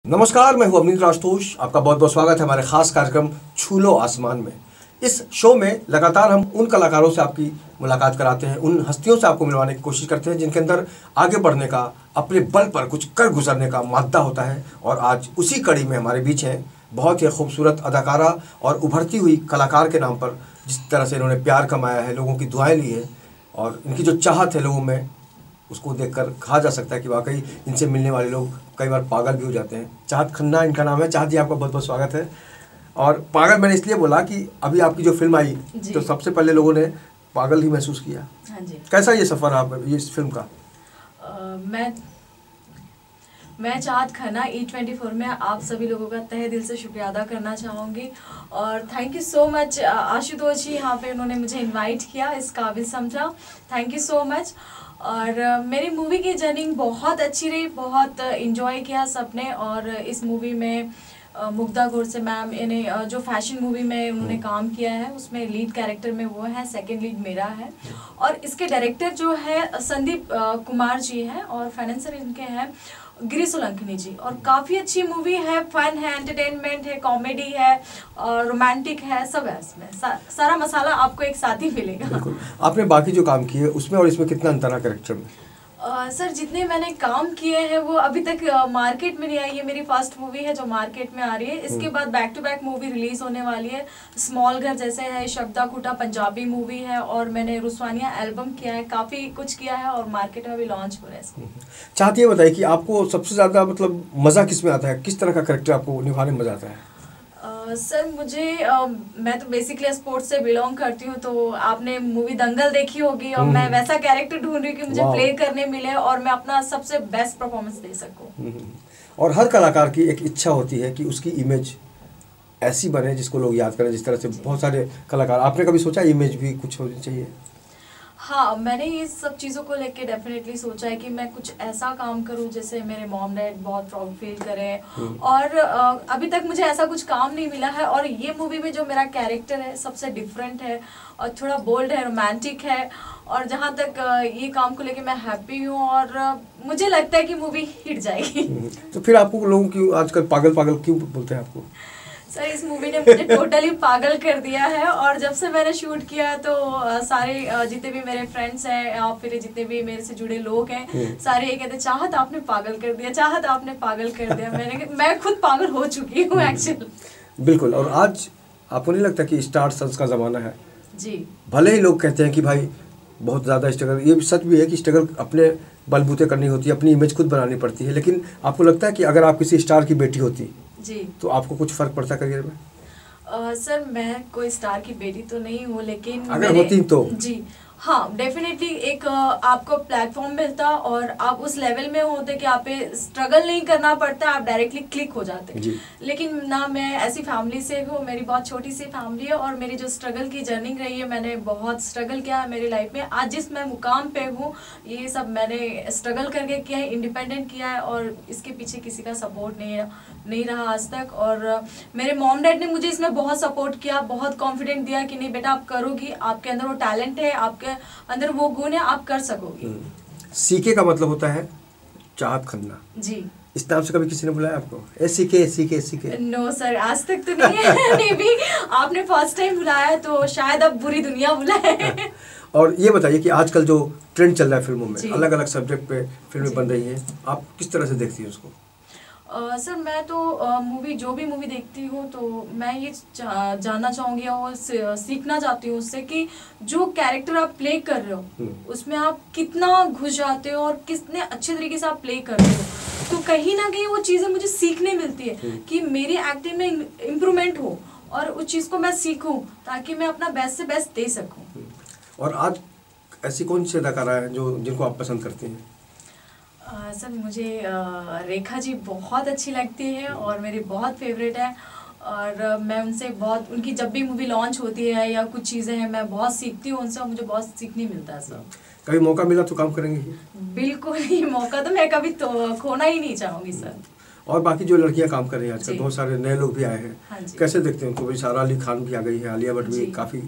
नमस्कार, मैं हूं अवनीत राजतोष। आपका बहुत बहुत स्वागत है हमारे खास कार्यक्रम छू लो आसमान में। इस शो में लगातार हम उन कलाकारों से आपकी मुलाकात कराते हैं, उन हस्तियों से आपको मिलवाने की कोशिश करते हैं जिनके अंदर आगे बढ़ने का, अपने बल पर कुछ कर गुजरने का मादा होता है। और आज उसी कड़ी में हमारे बीच हैं बहुत ही खूबसूरत अदाकारा और उभरती हुई कलाकार के नाम पर जिस तरह से इन्होंने प्यार कमाया है, लोगों की दुआएँ ली है और इनकी जो चाहत है लोगों में, उसको देखकर कहा जा सकता है कि वाकई इनसे मिलने वाले लोग कई बार पागल भी हो जाते हैं। चाहत खन्ना इनका नाम है। चाहत जी, आपका बहुत बहुत स्वागत है। और पागल मैंने इसलिए बोला कि अभी आपकी जो फिल्म आई तो सबसे पहले लोगों ने पागल ही महसूस किया। हाँ जी। कैसा ये सफ़र रहा ये इस फिल्म का? मैं चाहत खन्ना E24 में आप सभी लोगों का तहे दिल से शुक्रिया अदा करना चाहूँगी और thank you so much Ashutosh ji, यहाँ पे उन्होंने मुझे इनवाइट किया, इस काबिल समझा। Thank you so much. और मेरी मूवी की जर्नी बहुत अच्छी रही, बहुत इन्जॉय किया सबने। और इस मूवी में मुग्धा गोडसे मैम इन्हें जो फैशन मूवी में उन्होंने काम किया है उसमें लीड कैरेक्टर में वो है, सेकंड लीड मेरा है। और इसके डायरेक्टर जो है संदीप कुमार जी हैं और फाइनेंसर इनके हैं गिरी सोलंकी जी। और काफ़ी अच्छी मूवी है, फन है, एंटरटेनमेंट है, कॉमेडी है और रोमांटिक है, सब है इसमें। सारा मसाला आपको एक साथ ही मिलेगा। बिल्कुल। आपने बाकी जो काम किए उसमें और इसमें कितना अंतर है कैरेक्टर में? सर जितने मैंने काम किए हैं वो अभी तक मार्केट में नहीं आई। ये मेरी फर्स्ट मूवी है जो मार्केट में आ रही है। इसके बाद back to back movie release होने वाली है। स्मॉल घर जैसे है, शब्दा कुटा पंजाबी मूवी है और मैंने रुस्वानिया एल्बम किया है, काफ़ी कुछ किया है और मार्केट में भी लॉन्च हो रहा है। चाहती है बताइए कि आपको सबसे ज़्यादा मतलब मज़ा किस में आता है, किस तरह का कैरेक्टर आपको निभाने में मज़ा आता है? सर मुझे मैं तो बेसिकली स्पोर्ट्स से बिलोंग करती हूँ, तो आपने मूवी दंगल देखी होगी और मैं वैसा कैरेक्टर ढूंढ रही हूँ कि मुझे प्ले करने मिले और मैं अपना सबसे बेस्ट परफॉर्मेंस दे सकूँ। और हर कलाकार की एक इच्छा होती है कि उसकी इमेज ऐसी बने जिसको लोग याद करें। जिस तरह से बहुत सारे कलाकार, आपने कभी सोचा इमेज भी कुछ होनी चाहिए? हाँ, मैंने ये सब चीज़ों को लेके डेफिनेटली सोचा है कि मैं कुछ ऐसा काम करूँ जिससे मेरे मॉम डैड बहुत प्राउड फील करें। और अभी तक मुझे ऐसा कुछ काम नहीं मिला है और ये मूवी में जो मेरा कैरेक्टर है सबसे डिफरेंट है और थोड़ा बोल्ड है, रोमांटिक है। और जहाँ तक ये काम को लेके मैं हैप्पी हूँ और मुझे लगता है कि मूवी हिट जाएगी। तो फिर आपको लोगों की आजकल पागल पागल क्यों बोलते हैं आपको? सर इस मूवी ने मुझे टोटली पागल कर दिया है और जब से मैंने शूट किया तो सारे जितने भी मेरे फ्रेंड्स हैं या फिर जितने भी मेरे से जुड़े लोग हैं सारे ये कहते चाहत आपने पागल कर दिया, चाहत आपने पागल कर दिया। मैं खुद पागल हो चुकी हूँ एक्चुअली। बिल्कुल। और आज आपको नहीं लगता कि स्टार सन्स का ज़माना है? जी। भले ही लोग कहते हैं कि भाई बहुत ज़्यादा स्ट्रगल, ये सच भी है कि स्ट्रगल अपने बलबूते करनी होती है, अपनी इमेज खुद बनानी पड़ती है, लेकिन आपको लगता है कि अगर आप किसी स्टार की बेटी होती जी तो आपको कुछ फ़र्क पड़ता करियर में? सर मैं कोई स्टार की बेटी तो नहीं हूँ, लेकिन अगर होती तो जी हाँ डेफिनेटली एक आपको प्लेटफॉर्म मिलता और आप उस लेवल में होते कि आप पे स्ट्रगल नहीं करना पड़ता, आप डायरेक्टली क्लिक हो जाते। लेकिन ना मैं ऐसी फैमिली से हूँ, मेरी बहुत छोटी सी फैमिली है और मेरी जो स्ट्रगल की जर्नी रही है, मैंने बहुत स्ट्रगल किया है मेरी लाइफ में। आज जिस मैं मुकाम पे हूँ ये सब मैंने स्ट्रगल करके किया है, इंडिपेंडेंट किया है और इसके पीछे किसी का सपोर्ट नहीं रहा आज तक। और मेरे मॉम डैड ने मुझे इसमें बहुत सपोर्ट किया, बहुत कॉन्फिडेंट दिया कि नहीं बेटा आप करोगी, आपके अंदर वो टैलेंट है, आपके अंदर वो गुण है, आप कर सकोगी। सीके का मतलब होता है चाहत खन्ना जी। इस नाम से कभी किसी ने बुलाया आपको? CK CK CK? No sir, आज तक तो नहीं है। मे बी आपने फर्स्ट टाइम बुलाया तो शायद अब पूरी दुनिया बुलाए। और ये बताइए कि आजकल जो ट्रेंड चल रहा है फिल्मों में, अलग अलग सब्जेक्ट पे फिल्में बन रही हैं, आप किस तरह से देखती हैं उसको? सर मैं तो जो भी मूवी देखती हूँ तो मैं ये जानना चाहूँगी और सीखना चाहती हूँ उससे कि जो कैरेक्टर आप प्ले कर रहे हो उसमें आप कितना घुस जाते हो और कितने अच्छे तरीके से आप प्ले कर रहे हो। तो कहीं ना कहीं वो चीज़ें मुझे सीखने मिलती है कि मेरी एक्टिंग में इम्प्रूवमेंट हो और उस चीज़ को मैं सीखूँ ताकि मैं अपना बेस्ट से बेस्ट दे सकूँ। और आज ऐसी कौन सी अदाकारा है जिनको आप पसंद करती हैं? सर मुझे रेखा जी बहुत अच्छी लगती है और मेरी बहुत फेवरेट है और मैं उनसे बहुत, उनकी जब भी मूवी लॉन्च होती है या कुछ चीज़ें हैं मैं बहुत सीखती हूँ उनसे और मुझे बहुत सीखने मिलता है सर। कभी मौका मिला तो काम करेंगे? बिल्कुल ही, मौका तो मैं कभी तो खोना ही नहीं चाहूँगी सर। और बाकी जो लड़कियां काम कर रही हैं आजकल, बहुत सारे नए लोग भी आए हैं, हाँ कैसे देखते हैं उनको? भी सारा अली खान भी आ गई है, आलिया भट्ट भी काफ़ी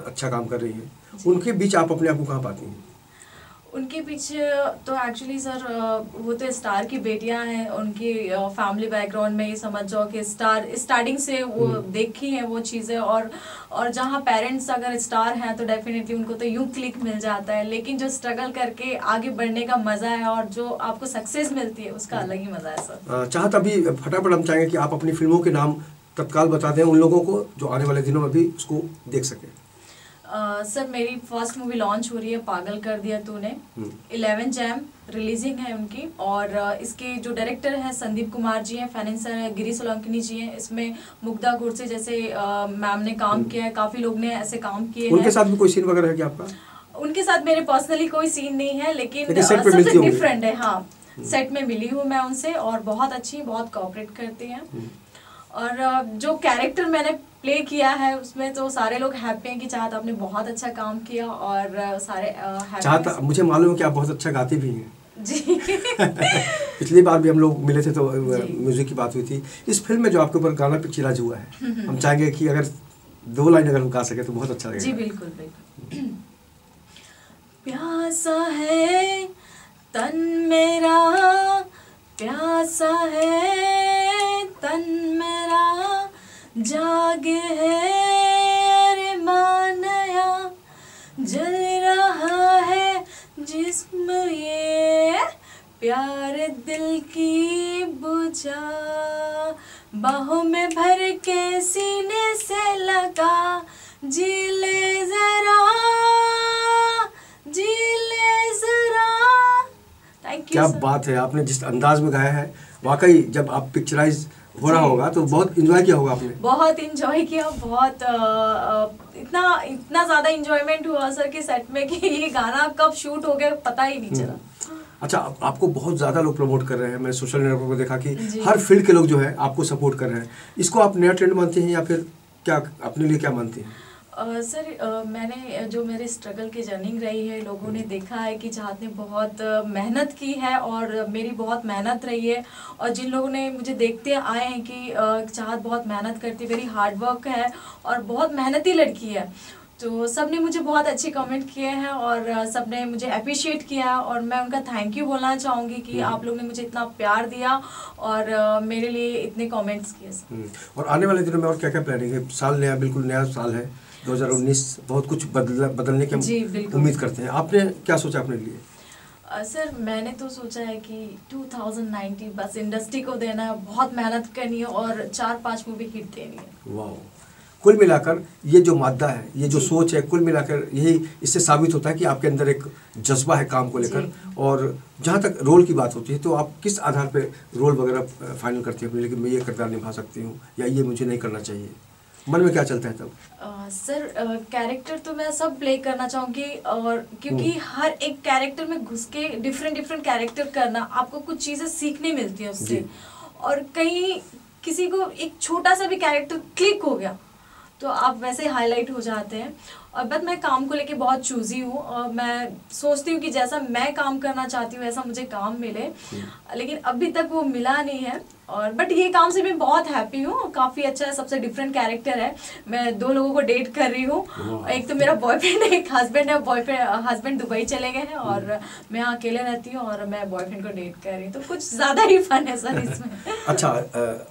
अच्छा काम कर रही है, उनके बीच आप अपने आप को कहाँ पाती हैं? उनके पीछे तो एक्चुअली सर वो तो स्टार की बेटियां हैं, उनकी फैमिली बैकग्राउंड में ये समझ जाओ कि स्टार स्टार्टिंग से वो देखी हैं वो चीज़ें, और जहाँ पेरेंट्स अगर स्टार हैं तो डेफिनेटली उनको तो यूं क्लिक मिल जाता है, लेकिन जो स्ट्रगल करके आगे बढ़ने का मज़ा है और जो आपको सक्सेस मिलती है उसका अलग ही मज़ा है सर। चाहत अभी फटाफट हम चाहेंगे कि आप अपनी फिल्मों के नाम तत्काल बता दें उन लोगों को जो आने वाले दिनों में भी उसको देख सकें। सर मेरी फर्स्ट मूवी लॉन्च हो रही है पागल कर दिया तूने, 11 जैम रिलीजिंग है उनकी, और इसके जो डायरेक्टर हैं संदीप कुमार जी हैं, फाइनेंसर गिरी सोलंकी जी हैं, इसमें मुग्धा गुरसे जैसे मैम ने काम किया है, काफ़ी लोग ने ऐसे काम किए हैं। उनके साथ भी कोई सीन वगैरह है क्या आपका? उनके साथ मेरे पर्सनली कोई सीन नहीं है, लेकिन सबसे डिफरेंट है। हाँ, सेट में मिली हूँ मैं उनसे और बहुत अच्छी, बहुत कोऑपरेट करती हैं, और जो कैरेक्टर मैंने प्ले किया है उसमें तो सारे लोग हैप्पी हैं कि चाहत आपने बहुत अच्छा काम किया, और सारे चाहत मुझे मालूम है कि आप बहुत अच्छा गाती भी हैं जी। पिछली बार भी हम लोग मिले थे तो म्यूजिक की बात हुई थी। इस फिल्म में जो आपके ऊपर गाना पिक्चराइज हुआ है, हम चाहेंगे कि अगर 2 लाइन अगर हम गा सके तो बहुत अच्छा लगेगा। जी बिल्कुल बिल्कुल। प्यासा है तन मेरा, प्यासा है तन मेरा, जागे है अरमान नया, जल रहा है जिस्म ये, प्यार दिल की बुझा, बाहों में भर के सीने से लगा, जी ले जरा, जी ले जरा। Thank you. क्या बात है, आपने जिस अंदाज में गाया है वाकई, जब आप पिक्चराइज हो रहा होगा तो बहुत एंजॉय किया होगा आपने। बहुत एंजॉय किया, बहुत इतना ज़्यादा एंजॉयमेंट हुआ सर कि सेट में कि ये गाना कब शूट हो गया पता ही नहीं चला। अच्छा, आपको बहुत ज़्यादा लोग प्रमोट कर रहे हैं, मैंने सोशल नेटवर्क पर देखा कि हर फील्ड के लोग जो है आपको सपोर्ट कर रहे हैं। इसको आप नया ट्रेंड मानते हैं या फिर क्या अपने लिए क्या मानते हैं? सर मैंने जो मेरे स्ट्रगल की जर्नी रही है, लोगों ने देखा है कि चाहत ने बहुत मेहनत की है और मेरी बहुत मेहनत रही है, और जिन लोगों ने मुझे देखते आए हैं कि चाहत बहुत मेहनत करती, वेरी हार्ड वर्क है और बहुत मेहनती लड़की है, तो सब ने मुझे बहुत अच्छे कमेंट किए हैं और सब ने मुझे अप्रिशिएट किया, और मैं उनका थैंक यू बोलना चाहूँगी कि आप लोग ने मुझे इतना प्यार दिया और मेरे लिए इतने कमेंट्स किए। और आने वाले दिनों में और क्या क्या प्लानिंग है? साल नया, बिल्कुल नया साल है 2019, बहुत कुछ बदलने की हम उम्मीद करते हैं। आपने क्या सोचा अपने लिए? सर मैंने तो सोचा है कि 2019 बस इंडस्ट्री को देना है, बहुत मेहनत करनी है और 4-5 मूवी हिट देनी है। वाह, कुल मिलाकर ये जो मादा है, ये जो सोच है, कुल मिलाकर यही इससे साबित होता है कि आपके अंदर एक जज्बा है काम को लेकर। और जहाँ तक रोल की बात होती है तो आप किस आधार पे रोल वगैरह फाइनल करती हैं अपने लिए कि मैं ये किरदार निभा सकती हूँ या ये मुझे नहीं करना चाहिए? मन में क्या चलता है तब? सर कैरेक्टर तो मैं सब प्ले करना चाहूँगी, और क्योंकि हर एक कैरेक्टर में घुस के डिफरेंट कैरेक्टर करना, आपको कुछ चीज़ें सीखने मिलती हैं उससे, और कहीं किसी को एक छोटा सा भी कैरेक्टर क्लिक हो गया तो आप वैसे हाईलाइट हो जाते हैं। और बट मैं काम को लेके बहुत चूज़ी हूँ और मैं सोचती हूँ कि जैसा मैं काम करना चाहती हूँ वैसा मुझे काम मिले, लेकिन अभी तक वो मिला नहीं है। और बट ये काम से मैं बहुत हैप्पी हूँ, काफ़ी अच्छा है, सबसे डिफरेंट कैरेक्टर है। मैं 2 लोगों को डेट कर रही हूँ, एक तो मेरा बॉयफ्रेंड है, एक हस्बैंड है। हस्बैंड दुबई चले गए हैं और मैं यहाँ अकेले रहती हूँ और मैं बॉयफ्रेंड को डेट कर रही हूँ, तो कुछ ज़्यादा ही फन है सर इसमें। अच्छा,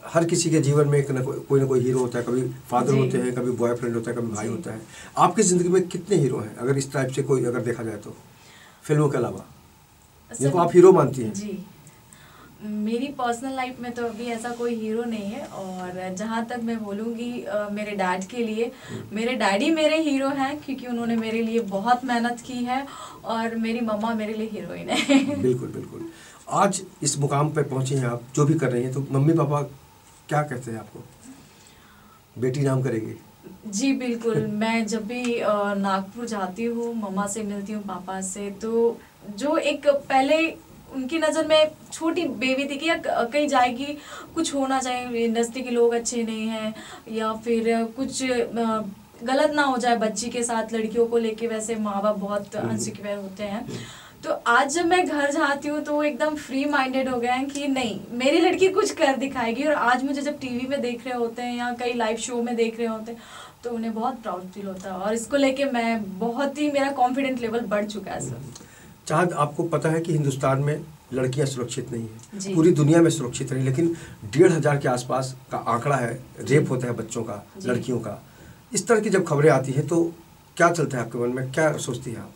हर किसी के जीवन में कोई ना कोई हीरो होता है, कभी फादर होते हैं, कभी बॉयफ्रेंड होता है, कभी भाई होता है। आपकी ज़िंदगी में कितने हीरो हैं अगर इस टाइप से कोई अगर देखा जाए तो, फिल्मों के अलावा जिनको आप हीरो मानती हैं? जी, मेरी पर्सनल लाइफ में तो अभी ऐसा कोई हीरो नहीं है, और जहाँ तक मैं बोलूँगी मेरे डैड के लिए, मेरे डैडी मेरे हीरो हैं क्योंकि उन्होंने मेरे लिए बहुत मेहनत की है, और मेरी मम्मा मेरे लिए हीरोइन है। बिल्कुल बिल्कुल। आज इस मुकाम पे पहुँची हैं आप, जो भी कर रही हैं, तो मम्मी पापा क्या कहते हैं आपको? बेटी नाम करेगी? जी बिल्कुल। मैं जब भी नागपुर जाती हूँ, मम्मा से मिलती हूँ, पापा से, तो जो एक पहले उनकी नज़र में छोटी बेबी थी कि कहीं जाएगी, कुछ होना चाहिए, इंडस्ट्री के लोग अच्छे नहीं हैं या फिर कुछ गलत ना हो जाए बच्ची के साथ, लड़कियों को लेके वैसे माँ बाप बहुत अनसिक्योर होते हैं। तो आज जब मैं घर जाती हूँ तो वो एकदम फ्री माइंडेड हो गए हैं कि नहीं, मेरी लड़की कुछ कर दिखाएगी। और आज मुझे जब टीवी में देख रहे होते हैं या कई लाइव शो में देख रहे होते हैं तो उन्हें बहुत प्राउड फील होता है, और इसको लेके मैं बहुत ही, मेरा कॉन्फिडेंट लेवल बढ़ चुका है सर। चाहत, आपको पता है कि हिंदुस्तान में लड़कियां सुरक्षित नहीं है, जी। पूरी दुनिया में सुरक्षित नहीं, लेकिन 1,500 के आसपास का आंकड़ा है रेप होता है बच्चों का, जी। लड़कियों का। इस तरह की जब खबरें आती हैं तो क्या चलता है आपके मन में, क्या सोचती हैं आप?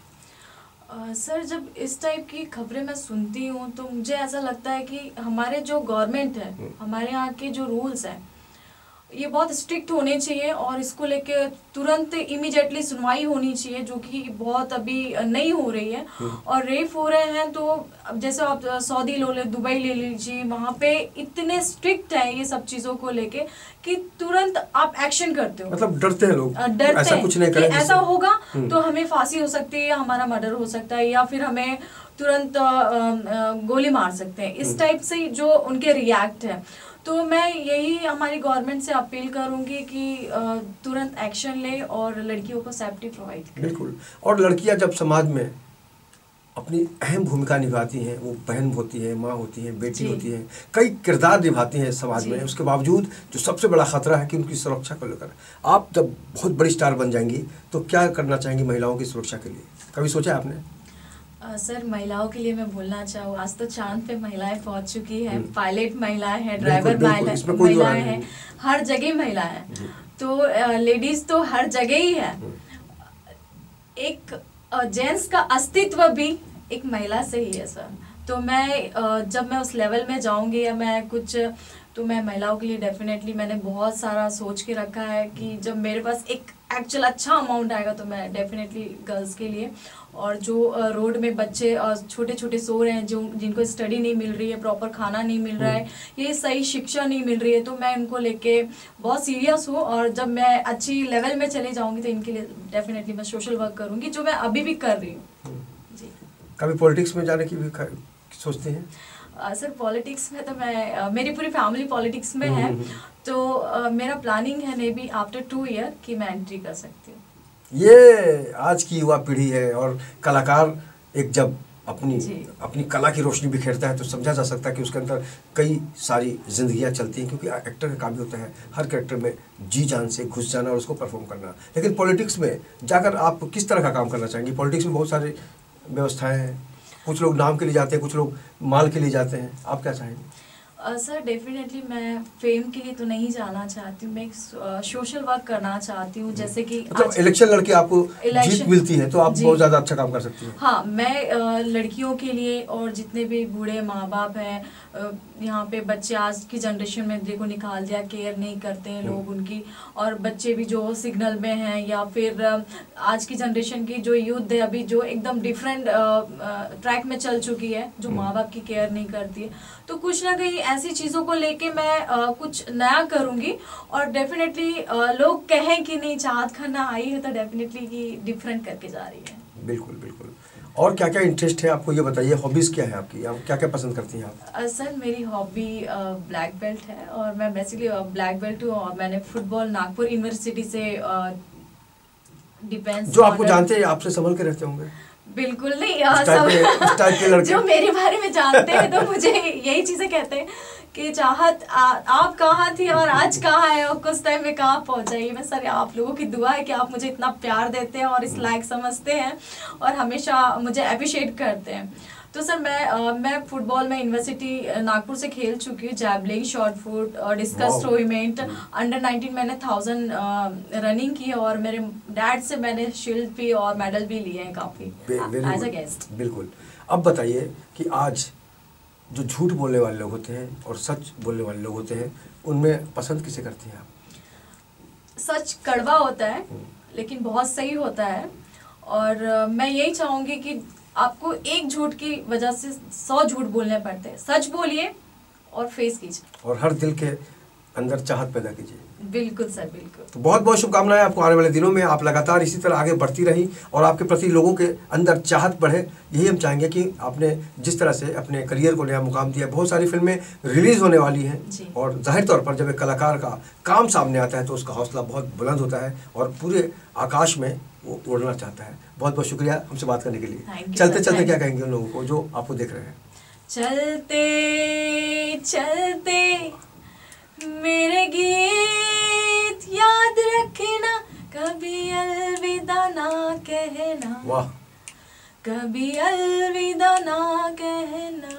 सर, जब इस टाइप की खबरें मैं सुनती हूँ तो मुझे ऐसा लगता है कि हमारे जो गवर्नमेंट है, हमारे यहाँ के जो रूल्स हैं, ये बहुत स्ट्रिक्ट होने चाहिए और इसको लेके तुरंत इमीडिएटली सुनवाई होनी चाहिए, जो कि बहुत अभी नहीं हो रही है। और रेप हो रहे हैं तो अब जैसे आप सऊदी ले दुबई ले लीजिए, वहाँ पे इतने स्ट्रिक्ट है ये सब चीज़ों को लेके कि तुरंत आप एक्शन करते हो। मतलब डरते हैं लोग, डरते ऐसा हैं कुछ नहीं कि करें ऐसा होगा तो हमें फांसी हो सकती है, या हमारा मर्डर हो सकता है, या फिर हमें तुरंत गोली मार सकते हैं। इस टाइप से जो उनके रिएक्ट है, तो मैं यही हमारी गवर्नमेंट से अपील करूंगी कि तुरंत एक्शन ले और लड़कियों को सेफ्टी प्रोवाइड करें। बिल्कुल। और लड़कियां जब समाज में अपनी अहम भूमिका निभाती हैं, वो बहन होती है, माँ होती है, बेटी होती है, कई किरदार निभाती हैं समाज में, उसके बावजूद जो सबसे बड़ा खतरा है कि उनकी सुरक्षा को लेकर। आप जब बहुत बड़ी स्टार बन जाएंगी तो क्या करना चाहेंगी महिलाओं की सुरक्षा के लिए, कभी सोचा आपने? सर, महिलाओं के लिए मैं बोलना चाहूँ, आज तो चांद पे महिलाएं पहुंच चुकी हैं, पायलट महिलाएं हैं, ड्राइवर महिलाएं हैं, हर जगह महिलाएं हैं, तो लेडीज तो हर जगह ही है। एक जेंट्स का अस्तित्व भी एक महिला से ही है सर। तो मैं जब मैं उस लेवल में जाऊंगी या मैं कुछ, तो मैं महिलाओं के लिए डेफिनेटली मैंने बहुत सारा सोच के रखा है कि जब मेरे पास एक एक्चुअल अच्छा अमाउंट आएगा तो मैं डेफिनेटली गर्ल्स के लिए, और जो रोड में बच्चे छोटे छोटे सो रहे हैं, जो जिनको स्टडी नहीं मिल रही है, प्रॉपर खाना नहीं मिल रहा है, ये सही शिक्षा नहीं मिल रही है, तो मैं इनको लेके बहुत सीरियस हूँ। और जब मैं अच्छी लेवल में चले जाऊँगी तो इनके लिए डेफिनेटली मैं सोशल वर्क करूँगी, जो मैं अभी भी कर रही हूँ। जी। कभी पॉलिटिक्स में जाने की भी सोचते हैं? सर, पॉलिटिक्स में तो मैं, मेरी पूरी फैमिली पॉलिटिक्स में है, तो मेरा प्लानिंग है मे बी आफ्टर 2 ईयर कि मैं एंट्री कर सकती हूँ। ये आज की युवा पीढ़ी है, और कलाकार एक जब अपनी कला की रोशनी बिखेरता है तो समझा जा सकता है कि उसके अंदर कई सारी जिंदगियां चलती हैं, क्योंकि एक्टर का काम भी होता है हर कैरेक्टर में जी जान से घुस जाना और उसको परफॉर्म करना। लेकिन पॉलिटिक्स में जाकर आप किस तरह का काम करना चाहेंगे? पॉलिटिक्स में बहुत सारी व्यवस्थाएं हैं, कुछ लोग नाम के लिए जाते हैं, कुछ लोग माल के लिए जाते हैं, आप क्या चाहेंगे? सर, डेफिनेटली मैं फेम के लिए तो नहीं जाना चाहती हूँ, मैं एक सोशल वर्क करना चाहती हूँ। जैसे कि मतलब इलेक्शन लड़के आपको जीत मिलती है तो आप बहुत ज़्यादा अच्छा काम कर सकती हैं। हाँ, मैं लड़कियों के लिए, और जितने भी बूढ़े माँ बाप हैं, यहाँ पे बच्चे आज की जनरेशन में देखो निकाल दिया, केयर नहीं करते हैं लोग उनकी, और बच्चे भी जो सिग्नल में हैं, या फिर आज की जनरेशन की जो यूथ है अभी, जो एकदम डिफरेंट ट्रैक में चल चुकी है, जो माँ बाप की केयर नहीं करती है, तो कुछ ना कहीं ऐसी चीज़ों को लेके मैं कुछ नया करूँगी। और डेफिनेटली लोग कहें कि नहीं, चाहत खन्ना आई है तो डेफिनेटली कि डिफरेंट करके जा रही है। बिल्कुल बिल्कुल। और क्या क्या इंटरेस्ट है आपको, ये बताइए, हॉबीज़ क्या है आपकी, आप क्या क्या पसंद करती हैं आप? सर, मेरी हॉबी ब्लैक बेल्ट है, और मैं बेसिकली ब्लैक बेल्ट हूँ, और मैंने फुटबॉल नागपुर यूनिवर्सिटी से डिफेंस। जो आपको जानते हैं आपसे संभल के रहते होंगे? बिल्कुल नहीं, सब जो मेरे बारे में जानते हैं तो मुझे यही चीज़ें कहते हैं कि चाहत आप कहाँ थी और आज कहाँ है, और कुछ टाइम में कहाँ पहुँचाइए। मैं सर, आप लोगों की दुआ है कि आप मुझे इतना प्यार देते हैं और इस लायक समझते हैं और हमेशा मुझे अप्रिशिएट करते हैं। तो सर, मैं फुटबॉल में यूनिवर्सिटी नागपुर से खेल चुकी हूँ, जैवलिन, शॉर्ट पुट और डिस्कस थ्रो इवेंट। अंडर 19 मैंने 1000 रनिंग की, और मेरे डैड से मैंने शील्ड भी और मेडल भी लिए हैं काफ़ी एज अ गेस्ट। बिल्कुल। अब बताइए कि आज जो झूठ बोलने वाले लोग होते हैं और सच बोलने वाले लोग होते हैं, उनमें पसंद किसे करती हैं आप? सच कड़वा होता है लेकिन बहुत सही होता है, और मैं यही चाहूँगी कि आपको एक झूठ की वजह से 100 झूठ बोलने पड़ते हैं। सच बोलिए और फेस कीजिए, और हर दिल के अंदर चाहत पैदा कीजिए। बिल्कुल सर, बिल्कुल। तो बहुत बहुत शुभकामनाएं आपको आने वाले दिनों में, आप लगातार इसी तरह आगे बढ़ती रही और आपके प्रति लोगों के अंदर चाहत बढ़े। यही हम चाहेंगे कि आपने जिस तरह से अपने करियर को नया मुकाम दिया, बहुत सारी फिल्में रिलीज़ होने वाली हैं, और जाहिर तौर पर जब एक कलाकार का काम सामने आता है तो उसका हौसला बहुत बुलंद होता है और पूरे आकाश में वो उड़ना चाहता है। बहुत बहुत शुक्रिया हमसे बात करने के लिए। चलते चलते क्या कहेंगे उन लोगों को जो आपको देख रहे हैं? चलते चलते मेरे गीत याद रखना, कभी अलविदा ना कहना। वाह। कभी अलविदा ना कहना।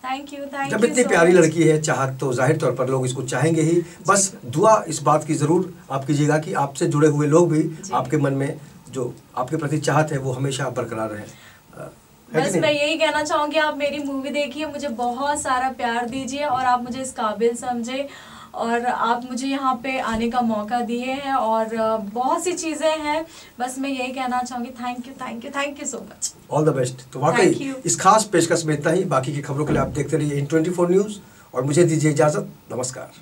थैंक यू जब इतनी प्यारी लड़की है चाहत तो जाहिर तौर पर लोग इसको चाहेंगे ही। बस दुआ इस बात की ज़रूर आप कीजिएगा कि आपसे जुड़े हुए लोग भी आपके मन में जो आपके प्रति चाहत है वो हमेशा बरकरार रहे। बस मैं यही कहना चाहूँगी, आप मेरी मूवी देखिए, मुझे बहुत सारा प्यार दीजिए और आप मुझे इस काबिल समझे और आप मुझे यहाँ पे आने का मौका दिए हैं और बहुत सी चीज़ें हैं। बस मैं यही कहना चाहूँगी, thank you thank you thank you so much. All the best. तो वाकई इस खास पेशकश में इतना ही। बाकी की खबरों के लिए आप देखते रहिए इन 24 न्यूज़ और मुझे दीजिए इजाज़त। नमस्कार।